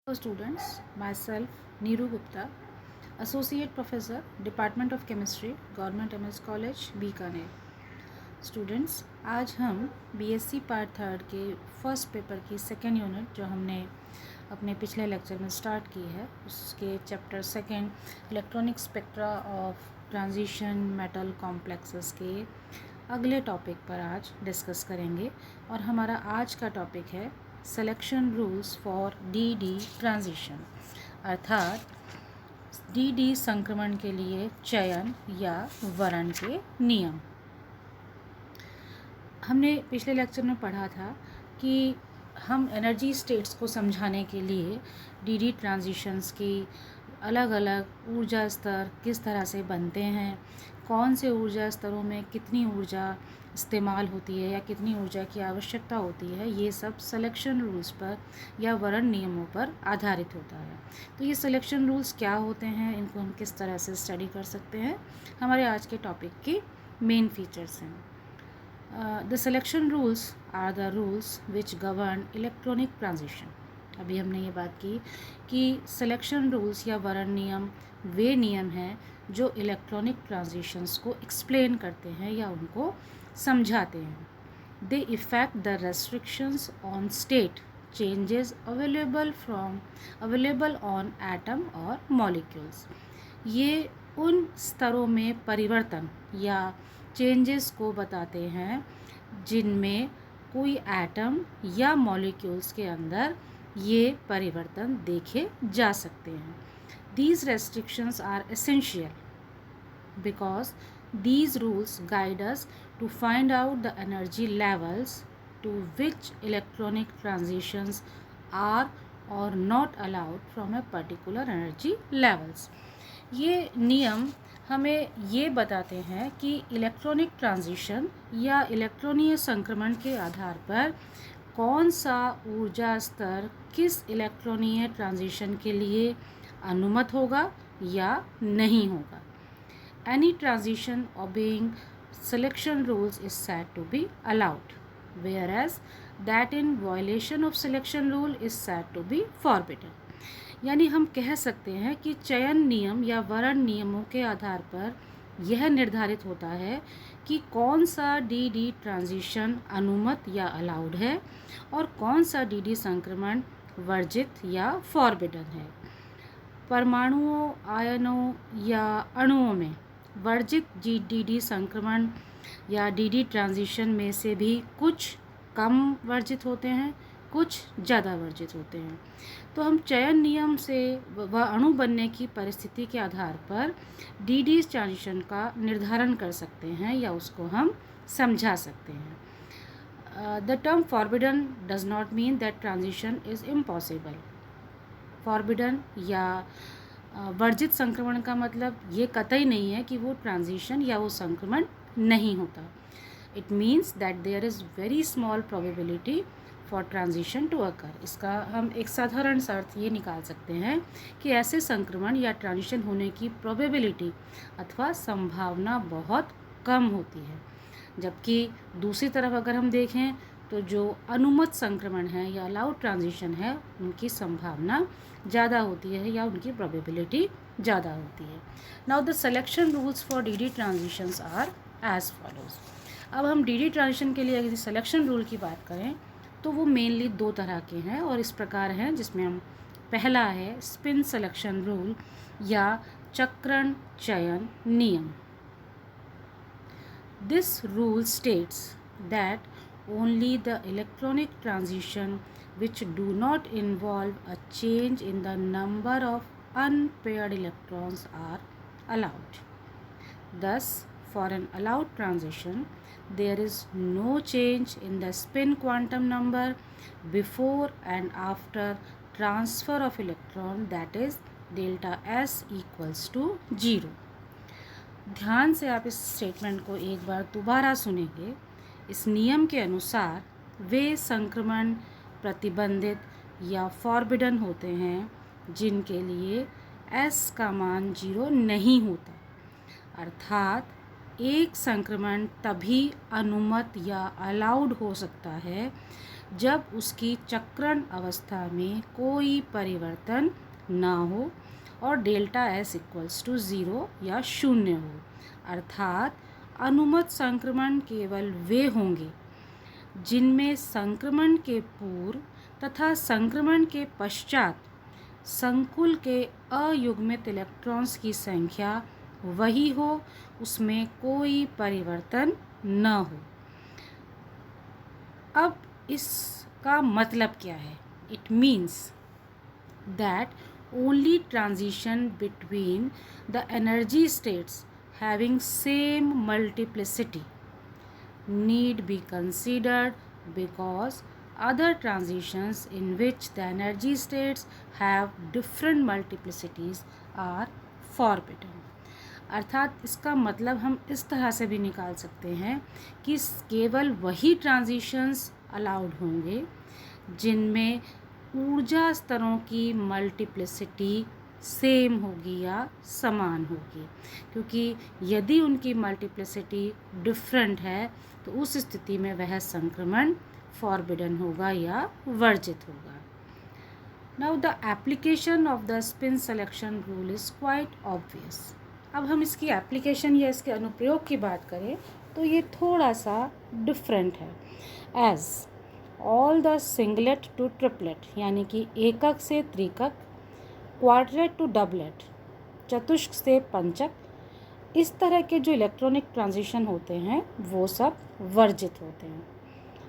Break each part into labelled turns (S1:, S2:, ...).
S1: Hello students, myself Neeru Gupta, Associate Professor, Department of Chemistry, Government MS College, Bikaner. Students, आज हम BSc part third के first paper की second unit जो हमने अपने पिछले लेक्चर में स्टार्ट की है उसके chapter second electronic spectra of transition metal complexes के अगले टॉपिक पर आज डिस्कस करेंगे। और हमारा आज का टॉपिक है selection rules for D transition, अर्थात डी संक्रमण के लिए चयन या वरण के नियम। हमने पिछले लेक्चर में पढ़ा था कि हम एनर्जी स्टेट्स को समझाने के लिए डी ट्रांजिशंस की अलग अलग ऊर्जा स्तर किस तरह से बनते हैं, कौन से ऊर्जा स्तरों में कितनी ऊर्जा इस्तेमाल होती है या कितनी ऊर्जा की आवश्यकता होती है, ये सब सिलेक्शन रूल्स पर या वरण नियमों पर आधारित होता है। तो ये सिलेक्शन रूल्स क्या होते हैं, इनको हम किस तरह से स्टडी कर सकते हैं, हमारे आज के टॉपिक की मेन फीचर्स हैं। The selection rules are the rules which govern electronic transition. अभी हमने ये बात की कि सिलेक्शन रूल्स या वरण नियम वे नियम हैं जो इलेक्ट्रॉनिक ट्रांजिशंस को एक्सप्लेन करते हैं या उनको समझाते हैं। They affect the restrictions on state changes available on atom और मॉलिक्यूल्स। ये उन स्तरों में परिवर्तन या चेंजेस को बताते हैं जिनमें कोई एटम या मॉलिक्यूल्स के अंदर ये परिवर्तन देखे जा सकते हैं। These restrictions are essential because these rules guide us to find out the energy levels to which electronic transitions are or not allowed from a particular energy levels। ये नियम हमें ये बताते हैं कि इलेक्ट्रॉनिक ट्रांजिशन या इलेक्ट्रॉनीय संक्रमण के आधार पर कौन सा ऊर्जा स्तर किस इलेक्ट्रॉनीय ट्रांजिशन के लिए अनुमत होगा या नहीं होगा। Any transition obeying selection rules is said to be allowed, whereas that in violation of selection rule is said to be forbidden। यानी हम कह सकते हैं कि चयन नियम या वरण नियमों के आधार पर यह निर्धारित होता है कि कौन सा डी ट्रांजिशन अनुमत या अलाउड है और कौन सा डी संक्रमण वर्जित या फॉरबिडन है। परमाणुओं, आयनों या अणुओं में वर्जित डी संक्रमण या डी ट्रांजिशन में से भी कुछ कम वर्जित होते हैं, कुछ ज़्यादा वर्जित होते हैं। तो हम चयन नियम से वह अणु बनने की परिस्थिति के आधार पर डी ट्रांजिशन का निर्धारण कर सकते हैं या उसको हम समझा सकते हैं। The term forbidden does not mean that transition is impossible. Forbidden या वर्जित संक्रमण का मतलब ये कतई नहीं है कि वो ट्रांजिशन या वो संक्रमण नहीं होता। It means that there is very small probability for transition to occur. इसका हम एक साधारण सा अर्थ ये निकाल सकते हैं कि ऐसे संक्रमण या ट्रांजिशन होने की प्रोबेबिलिटी अथवा संभावना बहुत कम होती है। जबकि दूसरी तरफ अगर हम देखें तो जो अनुमत संक्रमण है या अलाउड ट्रांजिशन है उनकी संभावना ज़्यादा होती है या उनकी प्रोबेबिलिटी ज़्यादा होती है। Now the selection rules for d transitions are as follows. अब हम डी ट्रांजिशन के लिए यदि सिलेक्शन रूल की बात करें तो वो मेनली दो तरह के हैं और इस प्रकार हैं, जिसमें हम पहला है स्पिन सिलेक्शन रूल या चक्रण चयन नियम। This rule states that only the electronic transition which do not involve a change in the number of unpaired electrons are allowed. Thus, for an allowed transition, there is no change in the spin quantum number before and after transfer of electron, that is delta S equals to 0। ध्यान से आप इस statement को एक बार दोबारा सुनेंगे। इस नियम के अनुसार वे संक्रमण प्रतिबंधित या फॉरबिडन होते हैं जिनके लिए S का मान 0 नहीं होता। अर्थात एक संक्रमण तभी अनुमत या अलाउड हो सकता है जब उसकी चक्रण अवस्था में कोई परिवर्तन ना हो और डेल्टा एस इक्वल्स टू 0 या शून्य हो। अर्थात अनुमत संक्रमण केवल वे होंगे जिनमें संक्रमण के पूर्व तथा संक्रमण के पश्चात संकुल के अयुग्मित इलेक्ट्रॉन्स की संख्या वही हो, उसमें कोई परिवर्तन न हो। अब इसका मतलब क्या है? It means that only transition between the energy states having same multiplicity need be considered, because other transitions in which the energy states have different multiplicities are forbidden. अर्थात इसका मतलब हम इस तरह से भी निकाल सकते हैं कि केवल वही ट्रांजिशंस अलाउड होंगे जिनमें ऊर्जा स्तरों की मल्टीप्लिसिटी सेम होगी या समान होगी, क्योंकि यदि उनकी मल्टीप्लिसिटी डिफरेंट है तो उस स्थिति में वह संक्रमण फॉरबिडन होगा या वर्जित होगा। Now the application of the spin selection rule is quite obvious. अब हम इसकी एप्लीकेशन या इसके अनुप्रयोग की बात करें तो ये थोड़ा सा डिफरेंट है। As all the singlet to triplet, यानी कि एकक से त्रिकक, क्वाड्रेट टू डबलेट, चतुष्क से पंचक, इस तरह के जो इलेक्ट्रॉनिक ट्रांजिशन होते हैं वो सब वर्जित होते हैं।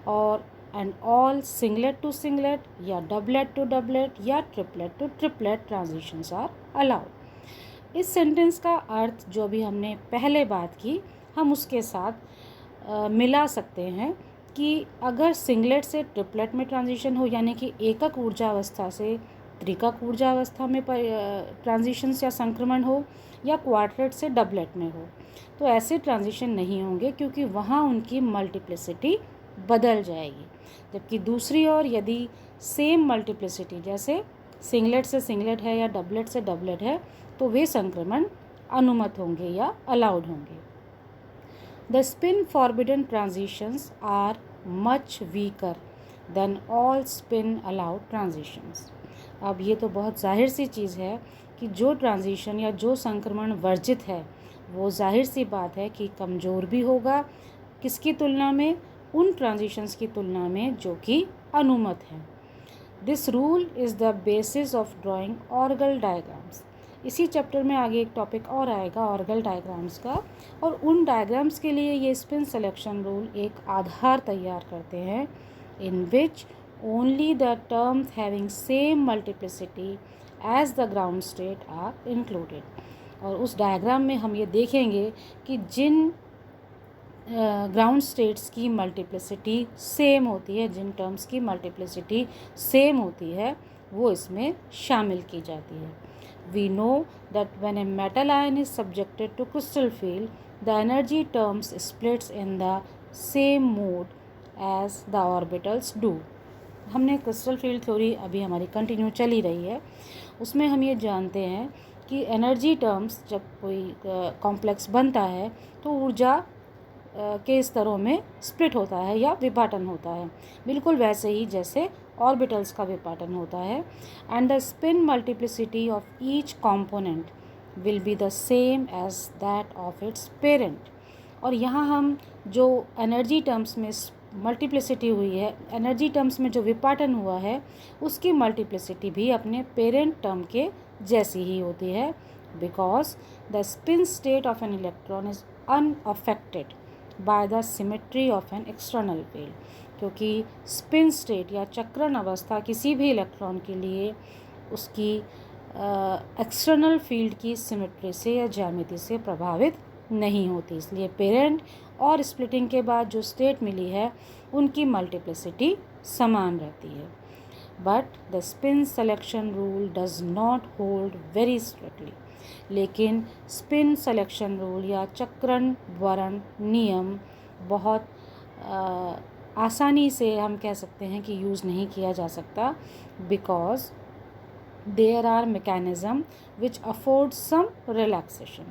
S1: और and all singlet to singlet या डबलेट टू डबलेट या triplet to triplet transitions are allowed. इस सेंटेंस का अर्थ जो भी हमने पहले बात की हम उसके साथ मिला सकते हैं कि अगर सिंगलेट से ट्रिपलेट में ट्रांजिशन हो, यानी कि एकक ऊर्जा अवस्था से त्रिकक ऊर्जा अवस्था में ट्रांजिशंस या संक्रमण हो, या क्वाड्रेट से डबलेट में हो, तो ऐसे ट्रांजिशन नहीं होंगे क्योंकि वहाँ उनकी मल्टीप्लिसिटी बदल जाएगी। जबकि दूसरी ओर यदि सेम मल्टीप्लिसिटी, जैसे सिंगलेट से सिंगलेट है या डबलेट से डबलेट है, तो वे संक्रमण अनुमत होंगे या अलाउड होंगे। The spin forbidden transitions are much weaker than all spin allowed transitions. अब ये तो बहुत जाहिर सी चीज़ है कि जो ट्रांजिशन या जो संक्रमण वर्जित है वो जाहिर सी बात है कि कमज़ोर भी होगा। किसकी तुलना में? उन ट्रांजिशंस की तुलना में जो कि अनुमत हैं। This rule is the basis of drawing Orgel diagrams. इसी चैप्टर में आगे एक टॉपिक और आएगा ऑर्गल डायग्राम्स का, और उन डायग्राम्स के लिए ये स्पिन सिलेक्शन रूल एक आधार तैयार करते हैं in which only the terms having same multiplicity as the ground state are included. और उस डायग्राम में हम ये देखेंगे कि जिन ग्राउंड स्टेट्स की मल्टीप्लिसिटी सेम होती है, जिन टर्म्स की मल्टीप्लिसिटी सेम होती है, वो इसमें शामिल की जाती है। We know that when a metal ion is subjected to crystal field, the energy terms splits in the same mode as the orbitals do. हमने क्रिस्टल फील्ड थ्योरी अभी हमारी कंटिन्यू चली रही है, उसमें हम ये जानते हैं कि एनर्जी टर्म्स जब कोई कॉम्प्लेक्स बनता है तो ऊर्जा के स्तरों में स्प्लिट होता है या विभाजन होता है, बिल्कुल वैसे ही जैसे ऑर्बिटल्स का विपाटन होता है। And the spin multiplicity of each component will be the same as that of its parent. और यहाँ हम जो एनर्जी टर्म्स में मल्टीप्लिसिटी हुई है, एनर्जी टर्म्स में जो विपाटन हुआ है, उसकी मल्टीप्लिसिटी भी अपने पेरेंट टर्म के जैसी ही होती है, because the spin state of an electron is unaffected by the symmetry of an external field. क्योंकि स्पिन स्टेट या चक्रण अवस्था किसी भी इलेक्ट्रॉन के लिए उसकी एक्सटर्नल फील्ड की सिमेट्री से या ज्यामिति से प्रभावित नहीं होती, इसलिए पेरेंट और स्प्लिटिंग के बाद जो स्टेट मिली है उनकी मल्टीप्लिसिटी समान रहती है। But the spin selection rule does not hold very strictly. लेकिन स्पिन सिलेक्शन रूल या चक्रण वर्ण नियम बहुत आसानी से हम कह सकते हैं कि यूज़ नहीं किया जा सकता, because there are mechanisms which afford some relaxation.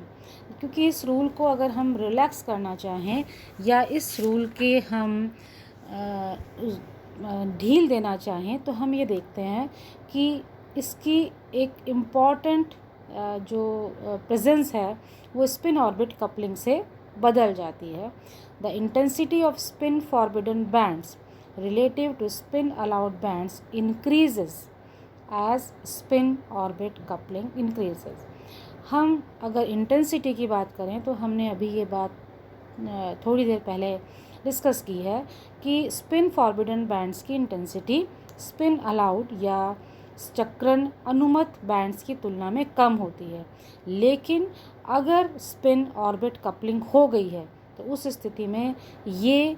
S1: क्योंकि इस रूल को अगर हम रिलैक्स करना चाहें या इस रूल के हम ढील देना चाहें तो हम ये देखते हैं कि इसकी एक इम्पॉर्टेंट जो प्रेजेंस है वो स्पिन ऑर्बिट कपलिंग से बदल जाती है। The intensity of spin forbidden bands relative to spin allowed bands increases as spin orbit coupling increases. हम अगर इंटेंसिटी की बात करें तो हमने अभी ये बात थोड़ी देर पहले डिस्कस की है कि स्पिन फॉरबिडन बैंड्स की इंटेंसिटी स्पिन अलाउड या चक्रण अनुमत बैंड्स की तुलना में कम होती है। लेकिन अगर स्पिन ऑर्बिट कपलिंग हो गई है तो उस स्थिति में ये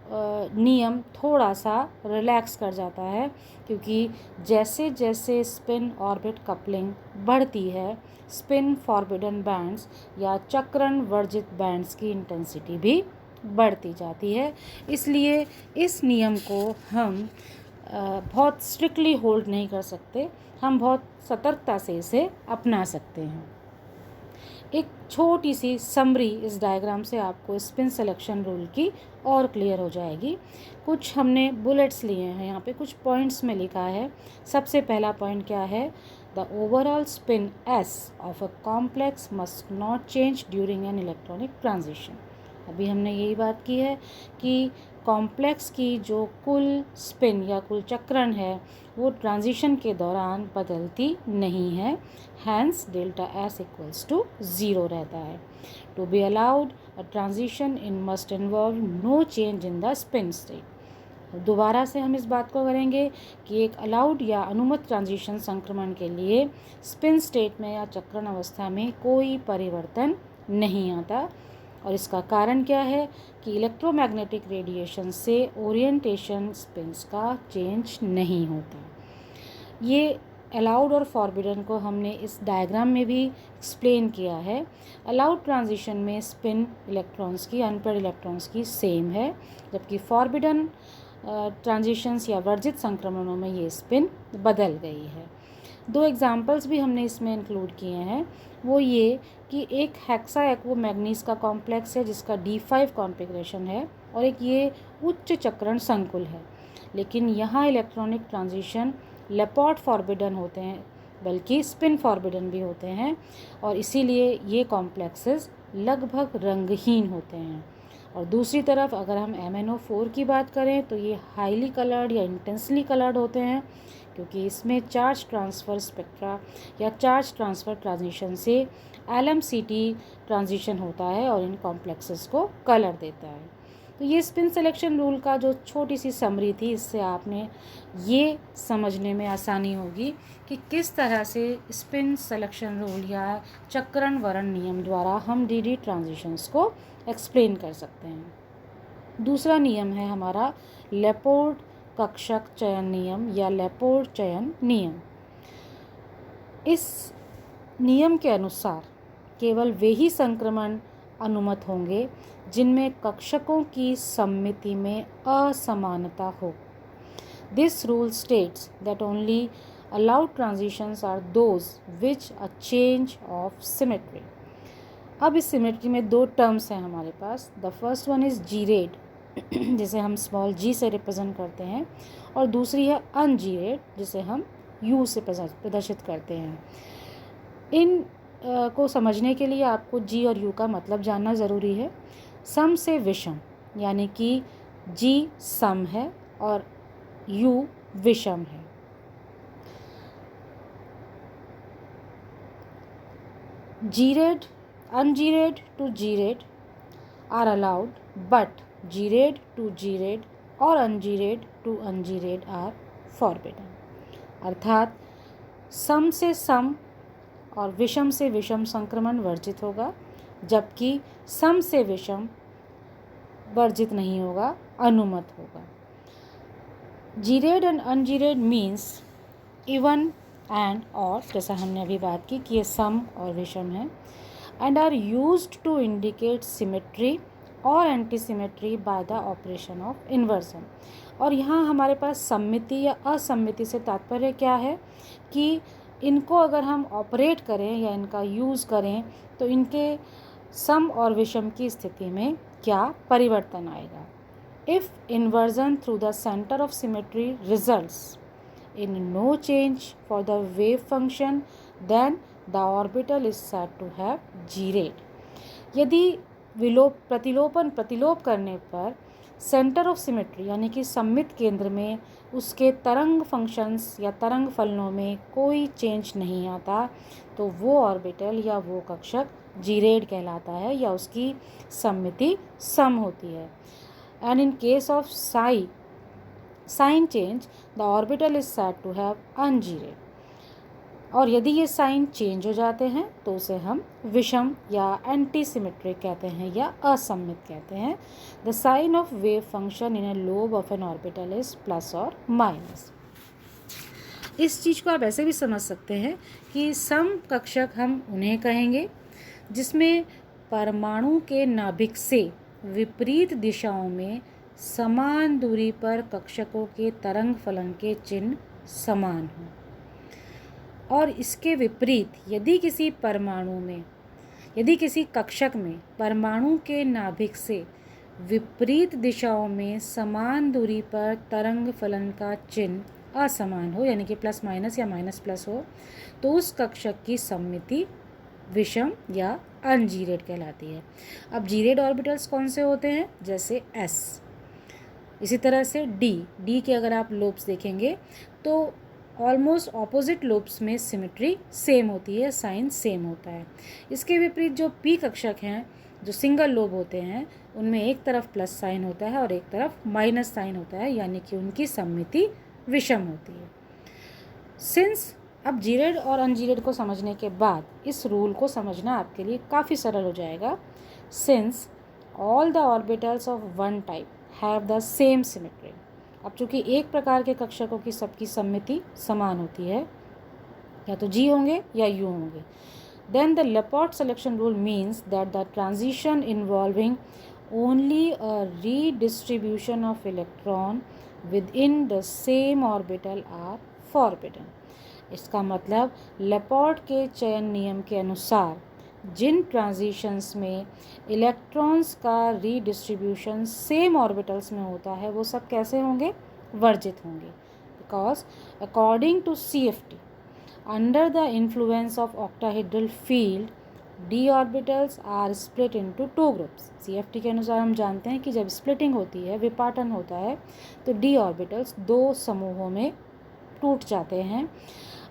S1: नियम थोड़ा सा रिलैक्स कर जाता है, क्योंकि जैसे जैसे स्पिन ऑर्बिट कपलिंग बढ़ती है स्पिन फॉरबिडन बैंड्स या चक्रण वर्जित बैंड्स की इंटेंसिटी भी बढ़ती जाती है। इसलिए इस नियम को हम बहुत स्ट्रिक्टली होल्ड नहीं कर सकते, हम बहुत सतर्कता से इसे अपना सकते हैं। एक छोटी सी समरी इस डायग्राम से आपको स्पिन सिलेक्शन रूल की और क्लियर हो जाएगी। कुछ हमने बुलेट्स लिए हैं, यहाँ पे कुछ पॉइंट्स में लिखा है। सबसे पहला पॉइंट क्या है? The overall spin S of a complex must not change during an electronic transition. अभी हमने यही बात की है कि कॉम्प्लेक्स की जो कुल स्पिन या कुल चक्रण है वो ट्रांजिशन के दौरान बदलती नहीं है, hence delta S equals to 0 रहता है। To be allowed a transition in must involve no change in the spin state. दोबारा से हम इस बात को करेंगे कि एक अलाउड या अनुमत ट्रांजिशन संक्रमण के लिए स्पिन स्टेट में या चक्रण अवस्था में कोई परिवर्तन नहीं आता। और इसका कारण क्या है कि इलेक्ट्रोमैग्नेटिक रेडिएशन से ओरिएंटेशन स्पिन्स का चेंज नहीं होता। ये अलाउड और फॉरबिडन को हमने इस डायग्राम में भी एक्सप्लेन किया है। अलाउड ट्रांजिशन में स्पिन इलेक्ट्रॉन्स की अनपेड इलेक्ट्रॉन्स की सेम है, जबकि फॉरबिडन ट्रांजिशंस या वर्जित संक्रमणों में ये स्पिन बदल गई है। दो एग्जाम्पल्स भी हमने इसमें इंक्लूड किए हैं, वो ये कि एक हेक्सा एक्वो मैग्नीज का कॉम्प्लेक्स है जिसका D5 कॉन्फ़िगरेशन है और एक ये उच्च चक्रण संकुल है, लेकिन यहाँ इलेक्ट्रॉनिक ट्रांजिशन लेपॉर्ट फॉरबिडन होते हैं बल्कि स्पिन फॉरबिडन भी होते हैं, और इसीलिए ये कॉम्प्लेक्सेस लगभग रंगहीन होते हैं। और दूसरी तरफ अगर हम MnO4 की बात करें तो ये हाईली कलर्ड या इंटेंसली कलर्ड होते हैं, क्योंकि इसमें चार्ज ट्रांसफ़र स्पेक्ट्रा या चार्ज ट्रांसफ़र ट्रांजिशन से LMCT ट्रांजिशन होता है और इन कॉम्प्लेक्सेस को कलर देता है। तो ये स्पिन सिलेक्शन रूल का जो छोटी सी समरी थी, इससे आपने ये समझने में आसानी होगी कि किस तरह से स्पिन सिलेक्शन रूल या चक्रण वरण नियम द्वारा हम DD ट्रांजिशंस को एक्सप्लेन कर सकते हैं। दूसरा नियम है हमारा लेपोर्ट कक्षक चयन नियम या लेपोर्ट चयन नियम। इस नियम के अनुसार केवल वे ही संक्रमण अनुमत होंगे जिनमें कक्षकों की सममिति में असमानता हो। This rule states that only allowed transitions are those which a change of symmetry। अब इस सिमेट्री में दो टर्म्स हैं हमारे पास। The first one is G-rayed जिसे हम स्मॉल g से रिप्रेजेंट करते हैं, और दूसरी है अन-G-rayed जिसे हम U से प्रदर्शित करते हैं। इन को समझने के लिए आपको G और U का मतलब जानना ज़रूरी है। सम से विषम यानी कि G सम है और U विषम है। G-rayed, un-G-rayed to G-rayed are allowed, but G-rayed to G-rayed और un-G-rayed to un-G-rayed are forbidden। अर्थात सम से सम और विषम से विषम संक्रमण वर्जित होगा, जबकि सम से विषम वर्जित नहीं होगा, अनुमत होगा। G-rayed and un-G-rayed means even and और, जैसा हमने अभी बात की कि ये सम और विषम है, and are used to indicate symmetry और antisymmetry by the operation of inversion. और यहाँ हमारे पास सम्मिति या असम्मिति से तात्पर्य क्या है कि इनको अगर हम ऑपरेट करें या इनका यूज़ करें तो इनके सम और विषम की स्थिति में क्या परिवर्तन आएगा। If inversion through the center of symmetry results in no change for the wave function, then the orbital is said to have G-rate. यदि प्रतिलोप करने पर सेंटर ऑफ सिमेट्री यानी कि सममित केंद्र में उसके तरंग फंक्शंस या तरंग फलनों में कोई चेंज नहीं आता, तो वो ऑर्बिटल या वो कक्षक जीरेड कहलाता है या उसकी सममिति सम होती है. And in case of sign change the orbital is said to have ungerade. और यदि ये साइन चेंज हो जाते हैं तो उसे हम विषम या एंटी सिमेट्रिक कहते हैं या असममित कहते हैं. The sign of wave function in a lobe of an orbital is plus और माइनस. इस चीज़ को आप ऐसे भी समझ सकते हैं कि सम कक्षक हम उन्हें कहेंगे जिसमें परमाणु के नाभिक से विपरीत दिशाओं में समान दूरी पर कक्षकों के तरंग फलन के चिन्ह समान हों. और इसके विपरीत यदि किसी कक्षक में परमाणु के नाभिक से विपरीत दिशाओं में समान दूरी पर तरंग फलन का चिन्ह असमान हो यानी कि प्लस माइनस या माइनस प्लस हो, तो उस कक्षक की सममिति विषम या अनजीरेड कहलाती है. अब जीरेड ऑर्बिटल्स कौन से होते हैं? जैसे S. इसी तरह से डी के अगर आप लोब्स देखेंगे तो ऑलमोस्ट ऑपोजिट लोब्स में सिमेट्री सेम होती है, साइन सेम होता है. इसके विपरीत जो पी कक्षक हैं जो सिंगल लोब होते हैं उनमें एक तरफ प्लस साइन होता है और एक तरफ माइनस साइन होता है यानी कि उनकी सममिति विषम होती है. सिंस अब जीरेड और अनजीरेड को समझने के बाद इस रूल को समझना आपके लिए काफ़ी सरल हो जाएगा. Since all the orbitals of one type have the same symmetry. अब चूँकि एक प्रकार के कक्षकों की सबकी सममिति समान होती है, या तो G होंगे या U होंगे, then the Laporte selection rule means that the transition involving only a redistribution of electron within the same orbital are forbidden. इसका मतलब लेपोर्ट के चयन नियम के अनुसार जिन ट्रांजिशंस में इलेक्ट्रॉन्स का रीडिस्ट्रीब्यूशन सेम ऑर्बिटल्स में होता है वो सब कैसे होंगे? वर्जित होंगे. Because according to CFT under the influence of octahedral field d orbitals are split into two groups. CFT के अनुसार हम जानते हैं कि जब स्प्लिटिंग होती है, विपाटन होता है, तो d ऑर्बिटल्स दो समूहों में टूट जाते हैं.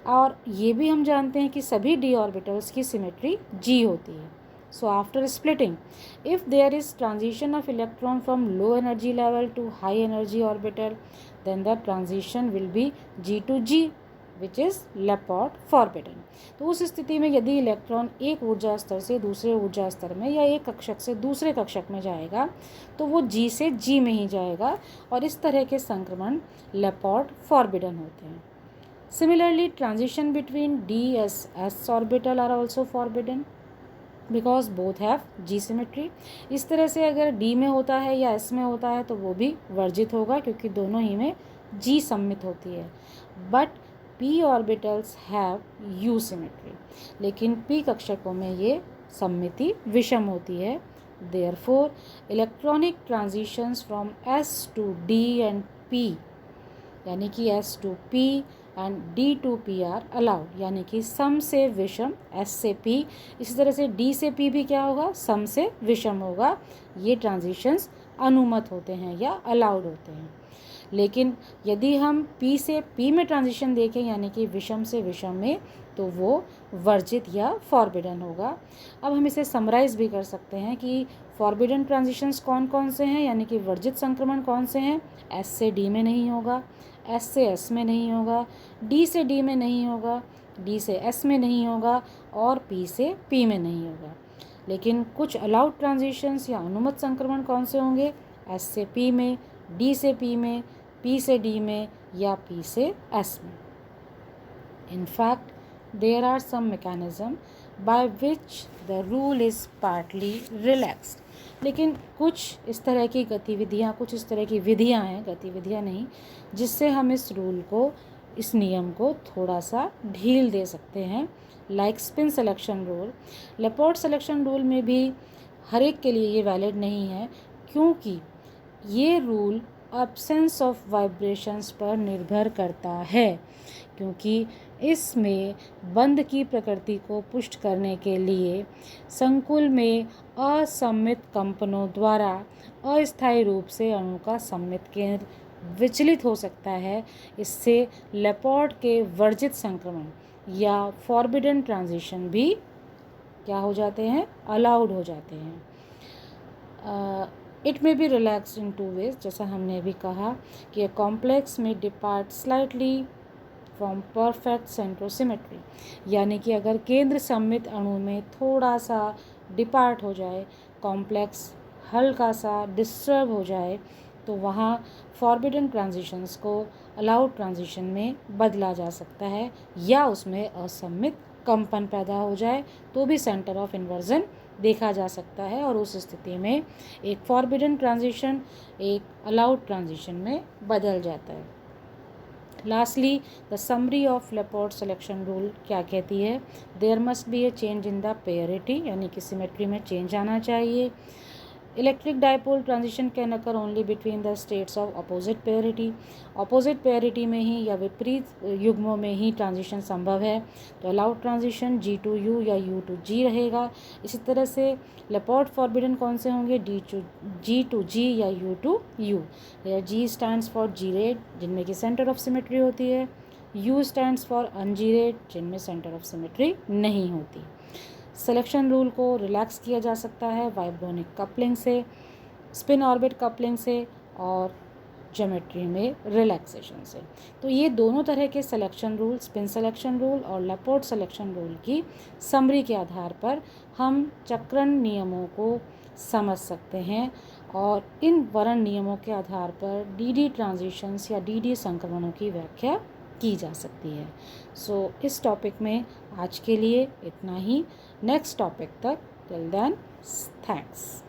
S1: और ये भी हम जानते हैं कि सभी d ऑर्बिटल्स की सिमेट्री G होती है. So after splitting if there is transition of electron from low energy level to high energy orbital then the transition will be G to G which is Laporte forbidden. तो उस स्थिति में यदि electron एक ऊर्जा स्तर से दूसरे ऊर्जा स्तर में या एक कक्षक से दूसरे कक्षक में जाएगा तो वो G से G में ही जाएगा और इस तरह के संक्रमण लेपोर्ट फॉरबिडन होते हैं. Similarly, transition between d s orbital are also forbidden because both have G symmetry. इस तरह से अगर D में होता है या S में होता है तो वो भी वर्जित होगा क्योंकि दोनों ही में G सम्मित होती है. But P orbitals have U symmetry. लेकिन P कक्षकों में ये सम्मिति विषम होती है. Therefore, electronic transitions from S to D and P यानी कि S to P and D to P are allowed. यानी कि सम से विषम S से P, इसी तरह से D से P भी क्या होगा? सम से विषम होगा. ये ट्रांजिशंस अनुमत होते हैं या अलाउड होते हैं. लेकिन यदि हम P से P में ट्रांजिशन देखें यानी कि विषम से विषम में, तो वो वर्जित या फॉरबिडन होगा. अब हम इसे समराइज़ भी कर सकते हैं कि फॉरबिडन ट्रांजिशंस कौन कौन से हैं यानी कि वर्जित संक्रमण कौन से हैं? S से D में नहीं होगा, S से S में नहीं होगा, D से D में नहीं होगा, D से S में नहीं होगा और P से P में नहीं होगा. लेकिन कुछ अलाउड ट्रांजिशंस या अनुमत संक्रमण कौन से होंगे? S से P में, D से P में, P से D में या P से S में. In fact, there are some mechanism by which the rule is partly relaxed. लेकिन कुछ इस तरह की गतिविधियाँ, कुछ इस तरह की विधियाँ हैं, गतिविधियाँ नहीं, जिससे हम इस रूल को, इस नियम को थोड़ा सा ढील दे सकते हैं. Like spin selection rule. Laporte selection rule में भी हर एक के लिए ये वैलिड नहीं है क्योंकि ये रूल एब्सेंस ऑफ वाइब्रेशंस पर निर्भर करता है, क्योंकि इसमें बंध की प्रकृति को पुष्ट करने के लिए संकुल में असममित कंपनों द्वारा अस्थायी रूप से अणु का सममित केंद्र विचलित हो सकता है। इससे लेपोर्ट के वर्जित संक्रमण या फॉरबिडन ट्रांजिशन भी क्या हो जाते हैं, अलाउड हो जाते हैं। It may be relax in two ways, जैसा हमने भी कहा कि कॉम्प्लेक्स में depart slightly from perfect centrosymmetry, यानी कि अगर केंद्र सममित अणु में थोड़ा सा डिपार्ट हो जाए, कॉम्प्लेक्स हल्का सा डिस्टर्ब हो जाए, तो वहाँ फॉरबिडन ट्रांजिशंस को अलाउड ट्रांजिशन में बदला जा सकता है, या उसमें असममित कंपन पैदा हो जाए तो भी सेंटर ऑफ इन्वर्जन देखा जा सकता है, और उस स्थिति में एक फॉरबिडन ट्रांजिशन एक अलाउड ट्रांजिशन में बदल जाता है। Lastly the summary of Laporte selection rule क्या कहती है, there must be a change in the parity, यानी कि सिमेट्री में चेंज आना चाहिए। Electric dipole transition can occur only between the states of opposite parity, opposite parity में ही या विपरीत युग्मों में ही ट्रांजिशन संभव है, तो allowed transition G to U या U to G रहेगा। इसी तरह से लेपोर्ट फॉरबिडन कौन से होंगे, G to G या U to U। G stands for gerade, जिनमें कि सेंटर ऑफ सिमेट्री होती है, U स्टैंड्स फॉर अनजीरेट, जिनमें सेंटर ऑफ सिमेट्री नहीं होती। सिलेक्शन रूल को रिलैक्स किया जा सकता है वाइब्रोनिक कपलिंग से, स्पिन ऑर्बिट कपलिंग से और ज्योमेट्री में रिलैक्सेशन से। तो ये दोनों तरह के selection rule, spin selection rule और लेपोर्ट सिलेक्शन रूल की समरी के आधार पर हम चक्रण नियमों को समझ सकते हैं, और इन वर्ण नियमों के आधार पर डी ट्रांजिशंस या डी संक्रमणों की व्याख्या की जा सकती है। सो इस टॉपिक में आज के लिए इतना ही। नेक्स्ट टॉपिक तक, टिल देन, थैंक्स।